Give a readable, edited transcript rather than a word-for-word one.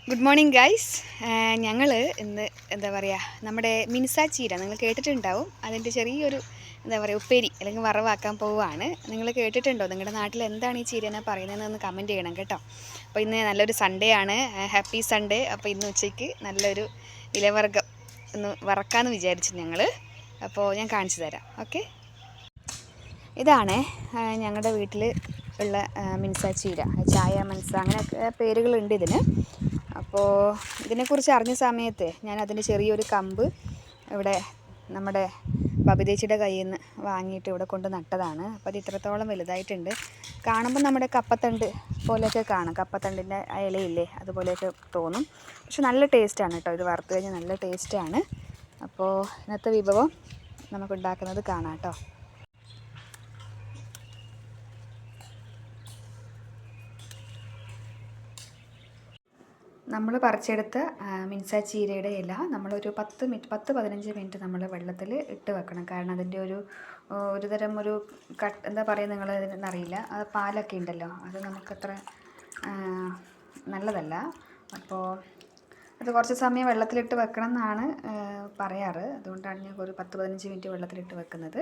Good morning guys. ഞങ്ങൾ ഇന്ന് എന്താ പറയുക, നമ്മുടെ മിൻസ ചീര നിങ്ങൾ കേട്ടിട്ടുണ്ടാവും. അതിൻ്റെ ചെറിയൊരു എന്താ പറയുക ഉപ്പേരി അല്ലെങ്കിൽ വറവാക്കാൻ പോവുകയാണ്. നിങ്ങൾ കേട്ടിട്ടുണ്ടോ? നിങ്ങളുടെ നാട്ടിൽ എന്താണ് ഈ ചീര എന്ന് പറയുന്നതെന്ന് കമൻറ്റ് ചെയ്യണം കേട്ടോ. അപ്പോൾ ഇന്ന് നല്ലൊരു സൺഡേ ആണ്, ഹാപ്പി സൺഡേ. അപ്പോൾ ഇന്ന് ഉച്ചയ്ക്ക് നല്ലൊരു ഇലവർഗ്ഗം ഒന്ന് വറക്കാമെന്ന് വിചാരിച്ചു ഞങ്ങൾ. അപ്പോൾ ഞാൻ കാണിച്ചു തരാം. ഓക്കെ, ഇതാണ് ഞങ്ങളുടെ വീട്ടിൽ ഉള്ള മിൻസ ചീര, ചായ മൻസ അങ്ങനെയൊക്കെ പേരുകളുണ്ട് ഇതിന്. അപ്പോൾ ഇതിനെക്കുറിച്ച് അറിഞ്ഞ സമയത്ത് ഞാൻ അതിൻ്റെ ചെറിയൊരു കമ്പ് ഇവിടെ നമ്മുടെ ബബിതേച്ചിയുടെ കയ്യിൽ നിന്ന് വാങ്ങിയിട്ട് ഇവിടെ കൊണ്ട് നട്ടതാണ്. അപ്പോൾ അത് ഇത്രത്തോളം വലുതായിട്ടുണ്ട്. കാണുമ്പോൾ നമ്മുടെ കപ്പത്തണ്ട് പോലെയൊക്കെ കാണും, കപ്പത്തണ്ടിൻ്റെ ഇലയില്ലേ അതുപോലെയൊക്കെ തോന്നും. പക്ഷെ നല്ല ടേസ്റ്റാണ് കേട്ടോ, ഇത് വറുത്ത് കഴിഞ്ഞാൽ നല്ല ടേസ്റ്റാണ്. അപ്പോൾ ഇന്നത്തെ വിഭവം നമുക്കുണ്ടാക്കുന്നത് കാണാം കേട്ടോ. നമ്മൾ പറിച്ചെടുത്ത മിൻസ ചീരയുടെ ഇല നമ്മളൊരു 10-15 മിനിറ്റ് നമ്മൾ വെള്ളത്തിൽ ഇട്ട് വെക്കണം. കാരണം അതിൻ്റെ ഒരു തരം ഒരു എന്താ പറയുക നിങ്ങൾ ഇതിനറിയില്ല, അത് പാലൊക്കെ ഉണ്ടല്ലോ, അത് നമുക്കത്ര നല്ലതല്ല. അപ്പോൾ അത് കുറച്ച് സമയം വെള്ളത്തിലിട്ട് വെക്കണം എന്നാണ് പറയാറ്. അതുകൊണ്ടാണ് ഞാൻ ഒരു 10-15 മിനിറ്റ് വെള്ളത്തിലിട്ട് വെക്കുന്നത്.